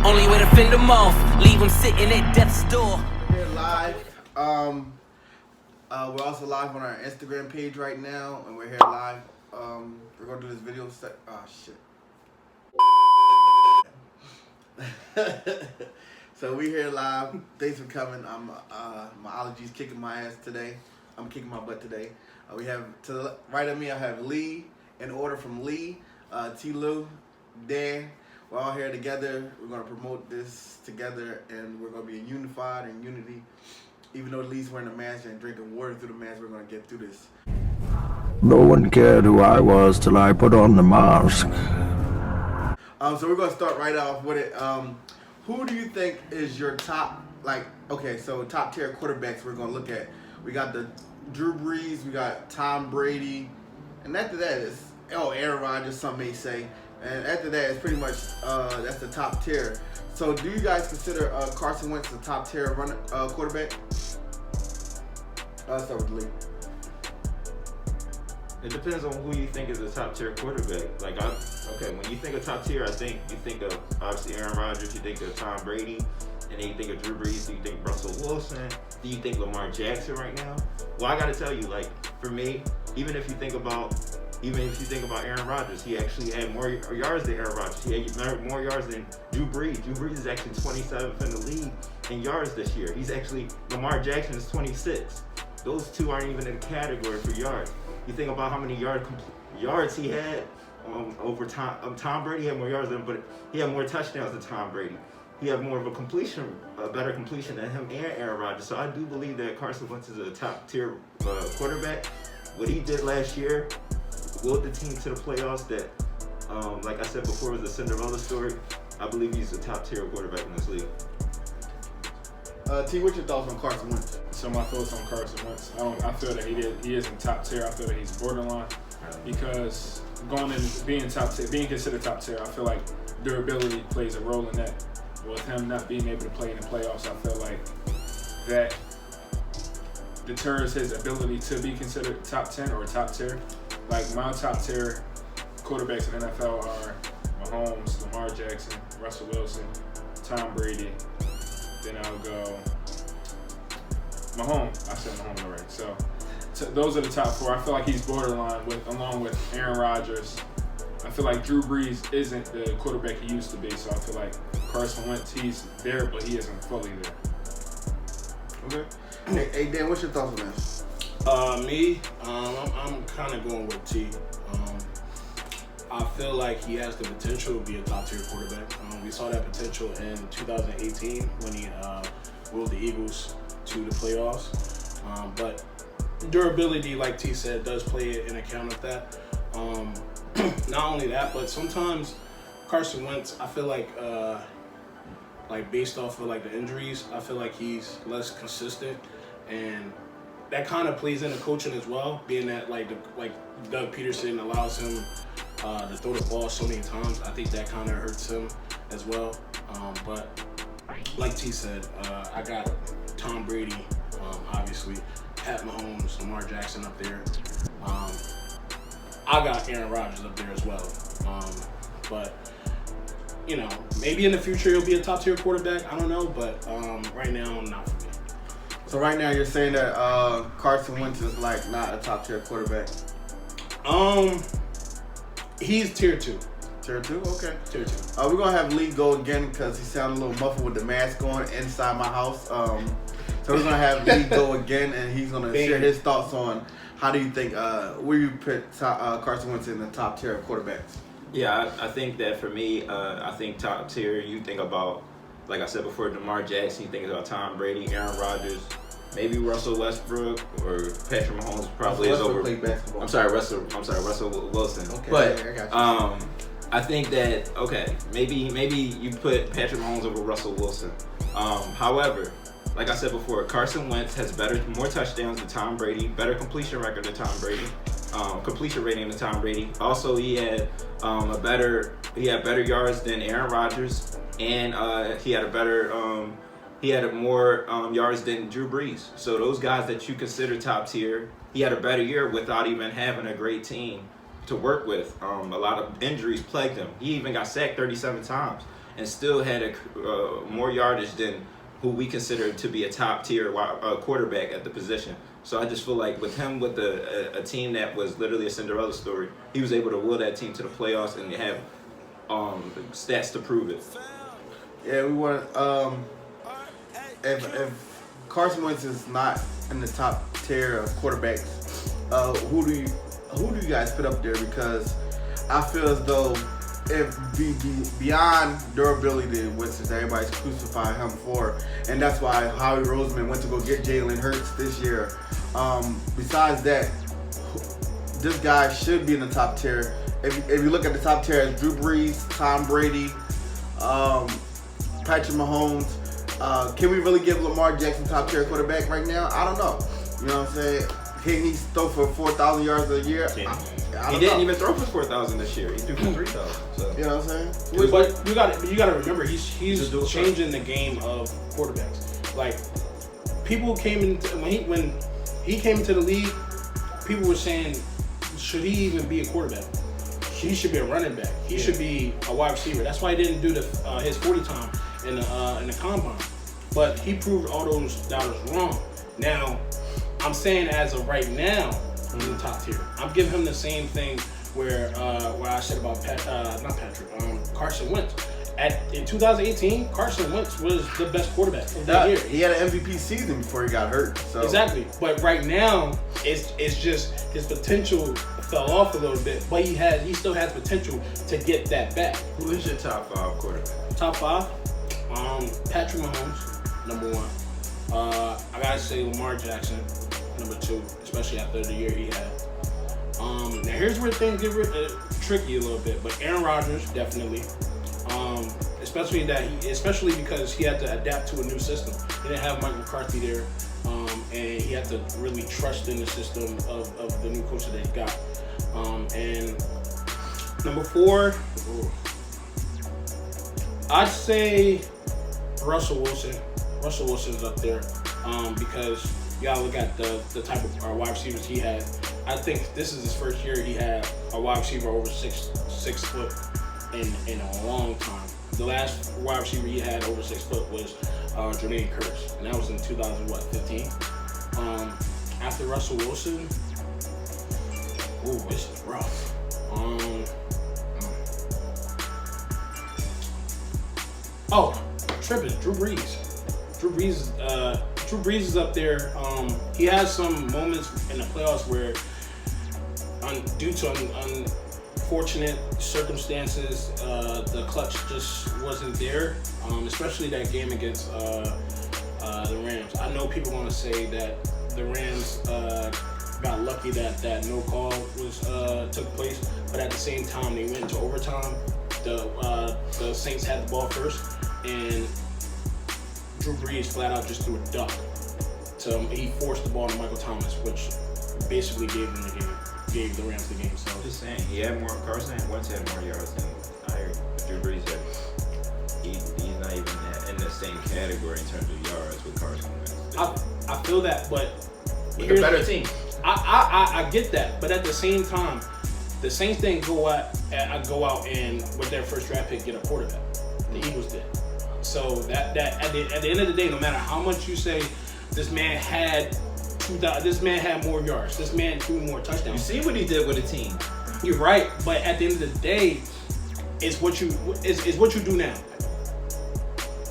Only way to fend them off, leave them sitting at death's door. We're here live. We're also live on our Instagram page right now, and we're here live. We're gonna do this video set. Oh shit. So we here live. Thanks for coming. My allergies kicking my ass today. I'm kicking my butt today. We have to the right of me. I have Lee. In order from Lee, T. Lou, Dan. We're all here together. We're gonna promote this together, and we're gonna be unified and unity. Even though Lee's wearing a mask and drinking water through the mask, we're gonna get through this. No one cared who I was till I put on the mask. So we're gonna start right off with it. Who do you think is your top, top tier quarterbacks we're gonna look at? We got the Drew Brees, we got Tom Brady, and after that is Aaron Rodgers, some may say. And after that, it's pretty much that's the top tier. So, do you guys consider Carson Wentz the top tier quarterback? I'll start with Lee. It depends on who you think is a top tier quarterback. When you think of top tier, I think you think of obviously Aaron Rodgers, you think of Tom Brady, and then you think of Drew Brees, you think Russell Wilson, do you think Lamar Jackson right now? Well, I gotta tell you, for me, even if you think about Aaron Rodgers, he actually had more yards than Aaron Rodgers. He had more yards than Drew Brees. Drew Brees is actually 27th in the league in yards this year. Lamar Jackson is 26. Those two aren't even in the category for yards. You think about how many yards he had over time. Tom Brady had more yards than him, but he had more touchdowns than Tom Brady. He had more of a better completion than him and Aaron Rodgers. So I do believe that Carson Wentz is a top tier quarterback. What he did last year willed the team to the playoffs that, like I said before, was a Cinderella story. I believe he's a top tier quarterback in this league. T, what's your thoughts on Carson Wentz? So my thoughts on Carson Wentz, I feel that he isn't top tier. I feel that he's borderline because going in being considered top tier, I feel like durability plays a role in that. With him not being able to play in the playoffs, I feel like that deters his ability to be considered top 10 or top tier. Like my top tier quarterbacks in the NFL are Mahomes, Lamar Jackson, Russell Wilson, Tom Brady. Then I'll go Mahomes. I said Mahomes already. So those are the top four. I feel like he's borderline along with Aaron Rodgers. I feel like Drew Brees isn't the quarterback he used to be. So I feel like Carson Wentz, he's there, but he isn't fully there. Okay. Hey Dan, what's your thoughts on this? I'm kind of going with T. I feel like he has the potential to be a top tier quarterback. We saw that potential in 2018 when he willed the Eagles to the playoffs. But durability, like T said, does play an account of that. Not only that, but sometimes Carson Wentz, I feel like based off of the injuries, I feel like he's less consistent, and that kind of plays into coaching as well. Being that Doug Peterson allows him to throw the ball so many times, I think that kind of hurts him as well. But like T said, I got Tom Brady, obviously, Pat Mahomes, Lamar Jackson up there. I got Aaron Rodgers up there as well. But maybe in the future he'll be a top tier quarterback. I don't know, but right now, not for me. So right now you're saying that Carson Wentz is not a top tier quarterback. He's tier 2. Tier 2, okay. Tier 2. We're gonna have Lee go again because he sounded a little muffled with the mask on inside my house. So we're gonna have Lee go again, and he's gonna share his thoughts on how do you think where you put Carson Wentz in the top tier of quarterbacks. Yeah, I think that for me, I think top tier, you think about, like I said before, Lamar Jackson, you think about Tom Brady, Aaron Rodgers, maybe Russell Westbrook, or Patrick Mahomes probably is over. Basketball. I'm sorry, Russell Wilson. Okay, but I got you. I think that maybe you put Patrick Mahomes over Russell Wilson. However, like I said before, Carson Wentz has more touchdowns than Tom Brady, better completion record than Tom Brady, completion rating than Tom Brady. Also, he had better yards than Aaron Rodgers, and he had more yards than Drew Brees. So those guys that you consider top tier, he had a better year without even having a great team to work with. A lot of injuries plagued him. He even got sacked 37 times. and still had more yardage than who we consider to be a top tier quarterback at the position. So I just feel like with him, with a team that was literally a Cinderella story, he was able to will that team to the playoffs and have stats to prove it. Yeah, we want. If Carson Wentz is not in the top tier of quarterbacks, who do you guys put up there? Because I feel as though if beyond durability, which is everybody's crucifying him for, and that's why Howie Roseman went to go get Jalen Hurts this year. Besides that, this guy should be in the top tier. If you look at the top tier, it's Drew Brees, Tom Brady, Patrick Mahomes. Can we really give Lamar Jackson top tier quarterback right now? I don't know. You know what I'm saying? Can he throw for 4,000 yards a year? He didn't even throw for 4,000 this year. He threw for 3,000. So. You know what I'm saying? But you got to remember, he's changing the game of quarterbacks. Like, people came into when he came into the league, people were saying, should he even be a quarterback? He should be a running back. He should be a wide receiver. That's why he didn't do his 40 time in the combine. But he proved all those doubters wrong. Now, I'm saying as of right now, he's in the top tier. I'm giving him the same thing where I said about Carson Wentz. In 2018, Carson Wentz was the best quarterback of that year. He had an MVP season before he got hurt. So. Exactly. But right now, it's just his potential fell off a little bit. But he still has potential to get that back. Who is your top 5 quarterback? Top 5? Patrick Mahomes, number 1. I gotta say Lamar Jackson, number 2, especially after the year he had. Now here's where things get tricky a little bit, but Aaron Rodgers definitely, especially because he had to adapt to a new system. He didn't have Mike McCarthy there, and he had to really trust in the system of the new coach that he got. And number 4, I'd say Russell Wilson. Russell Wilson's up there because you gotta look at the type of wide receivers he had. I think this is his first year he had a wide receiver over 6 foot in a long time. The last wide receiver he had over 6 foot was Jermaine Kearse, and that was in 2015. After Russell Wilson, this is rough. Drew Brees. Drew Brees is up there. He has some moments in the playoffs where, due to unfortunate circumstances, the clutch just wasn't there. Especially that game against the Rams. I know people want to say that the Rams got lucky that no call took place, but at the same time they went into overtime. The Saints had the ball first, and Drew Brees flat out just threw a duck. He forced the ball to Michael Thomas, which basically gave them the game, gave the Rams the game. So I'm just saying, he had more. Carson Wentz had more yards than Drew Brees had. He's not even in the same category in terms of yards with Carson Wentz. I feel that, but with a better team. I get that, but at the same time, the Saints didn't go out and with their first draft pick get a quarterback. The Eagles did. So that at the end of the day, no matter how much you say this man had more yards, this man threw more touchdowns. You see what he did with a team. You're right, but at the end of the day, it's what you do now.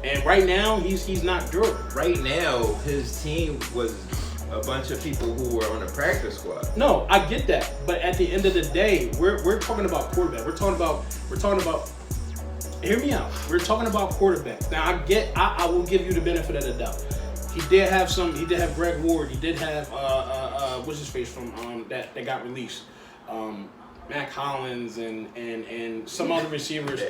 And right now, he's not durable. Right now, his team was a bunch of people who were on the practice squad. No, I get that, but at the end of the day, we're talking about quarterback. We're talking about. Hear me out. We're talking about quarterbacks. Now I will give you the benefit of the doubt. He did have Greg Ward. He did have what's his face from that got released. Matt Collins and some other receivers.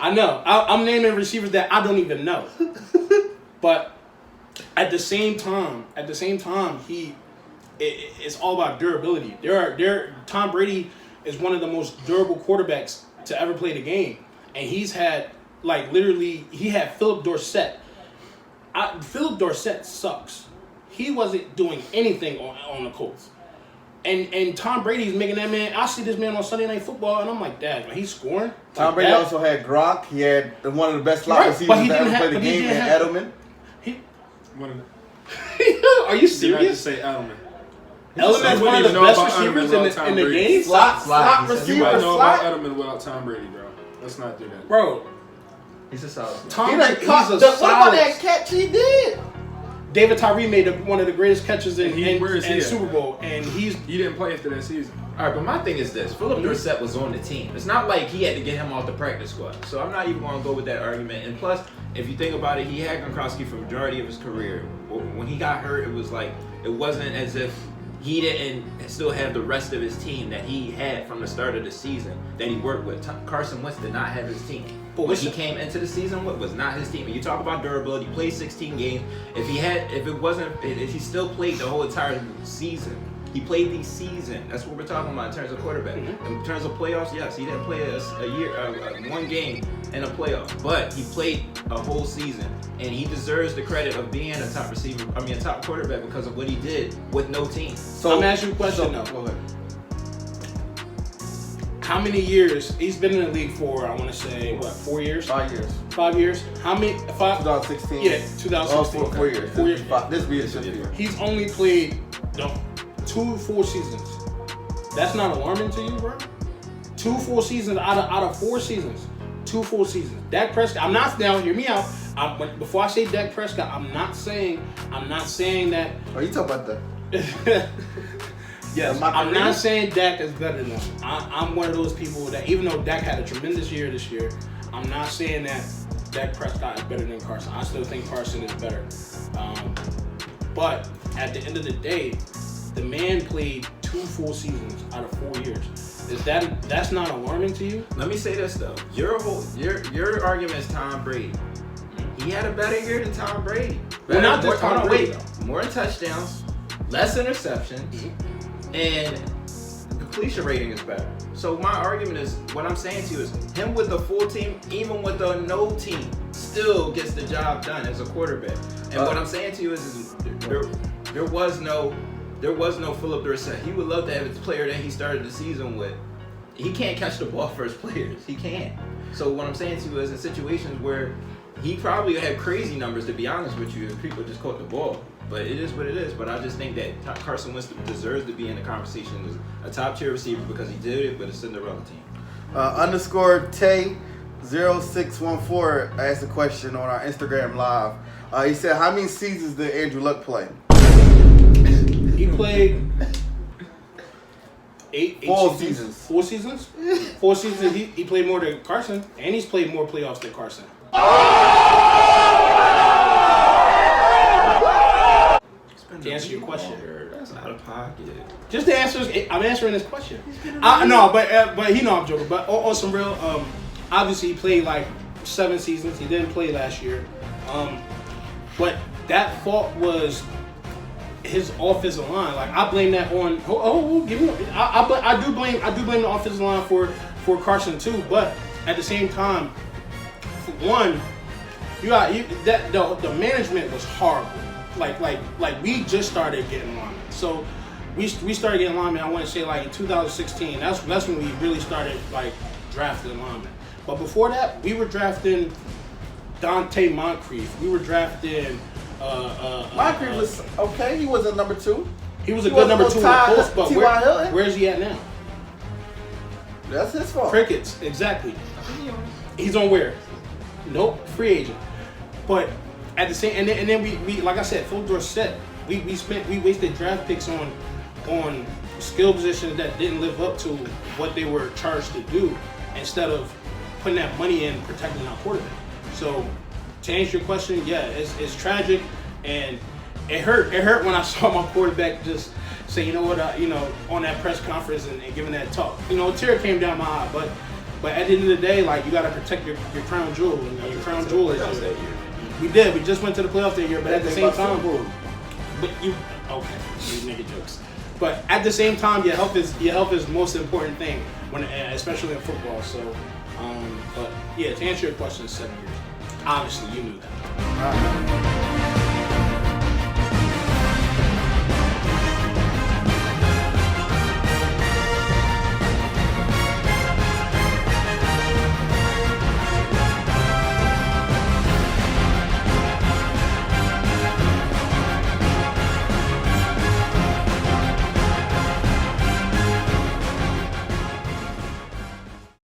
I know. I'm naming receivers that I don't even know. But at the same time, it's all about durability. Tom Brady is one of the most durable quarterbacks to ever play the game. And he's had, he had Philip Dorsett. Philip Dorsett sucks. He wasn't doing anything on the Colts. And Tom Brady's making that man. I see this man on Sunday Night Football, and I'm like, Dad, he's scoring. Tom like Brady that. also had Gronk. He had one of the best slot Right, receivers but he that ever didn't played the have- but he game, didn't and have- Edelman. One of the, Are you did I just serious? say Edelman? Edelman's one of the best receivers in the game. Slot You receiver, might know about slot. Edelman without Tom Brady, bro. Let's not do that. Bro, He's a solid. Tom He Brady, done caught he's a what about that solid. catch he did? David Tyree made one of the greatest catches in Where is he at? Super Bowl, and he didn't play after that season. All right, but my thing is this: Philip Dorsett was on the team. It's not like he had to get him off the practice squad. So I'm not even going to go with that argument. And plus, if you think about it, he had Gronkowski for the majority of his career. When he got hurt, it wasn't as if he didn't still have the rest of his team that he had from the start of the season that he worked with. Carson Wentz did not have his team. But What he came into the season with was not his team. And you talk about durability, played 16 games. If he still played the whole entire season. He played the season. That's what we're talking about in terms of quarterback. In terms of playoffs, yes, he didn't play one game in a playoff, but he played a whole season, and he deserves the credit of being a top quarterback because of what he did with no team. So I'm asking you a question though. Go ahead. How many years he's been in the league for? I want to say 4 years. 5 years. 5 years. How many? 2016. Yeah, 2016. Oh, 4 years. 4 years. This will be his 5th year. He's only played 2 full seasons. That's not alarming to you, bro? 2 full seasons out of 4 seasons. 2 full seasons. Dak Prescott. I'm not now. Hear me out. Before I say Dak Prescott, I'm not saying that. Oh, you talking about the? Yes, I'm not saying Dak is better than him. I'm one of those people that even though Dak had a tremendous year this year, I'm not saying that Dak Prescott is better than Carson. I still think Carson is better. But at the end of the day, the man played 2 full seasons out of 4 years. That's not alarming to you? Let me say this though: your argument is Tom Brady. He had a better year than Tom Brady. Well, not just Tom Brady, though. More touchdowns, less interceptions, and the completion rating is better. So my argument is, what I'm saying to you is, him with the full team, even with the no team, still gets the job done as a quarterback. And what I'm saying to you is there was no Philip Dorsett. He would love to have his player that he started the season with. He can't catch the ball for his players. He can't. So what I'm saying to you is, in situations where he probably had crazy numbers, to be honest with you, if people just caught the ball. But it is what it is. But I just think that Carson Wentz deserves to be in the conversation as a top tier receiver because he did it with a Cinderella team. _ Tay0614 asked a question on our Instagram live. He said, how many seasons did Andrew Luck play? He played 8 4 seasons. 4 seasons? 4 seasons. He played more than Carson, and he's played more playoffs than Carson. To answer your question, That's out of pocket. just to answer, I'm answering this question. No, but he know I'm joking. But on some real, obviously he played like 7 seasons. He didn't play last year, but that fault was his offensive line. Like I blame that on. Give me. I do blame the offensive line for Carson too. But at the same time, for one, the management was horrible. Like we just started getting linemen. So we started getting linemen. I want to say like in 2016. That's when we really started like drafting linemen. But before that, we were drafting Dante Moncrief. We were drafting. Moncrief was okay. He wasn't number 2. He was a good number 2 in the post, but where's he at now? That's his fault. Crickets, exactly. He's on where? Nope, free agent. But at the same, and then we like I said, Phil Dorsett, we wasted draft picks on skill positions that didn't live up to what they were charged to do, instead of putting that money in protecting our quarterback. So to answer your question, yeah, it's tragic, and it hurt when I saw my quarterback just say, you know what, on that press conference and giving that talk. A tear came down my eye, but at the end of the day, like, you got to protect your crown jewel, and your crown jewel is that year. We did. We just went to the playoffs that year, but at the same time, you nigga jokes. But at the same time, your health is the most important thing especially in football. So, but yeah, to answer your question, 7 years. Obviously, you knew that.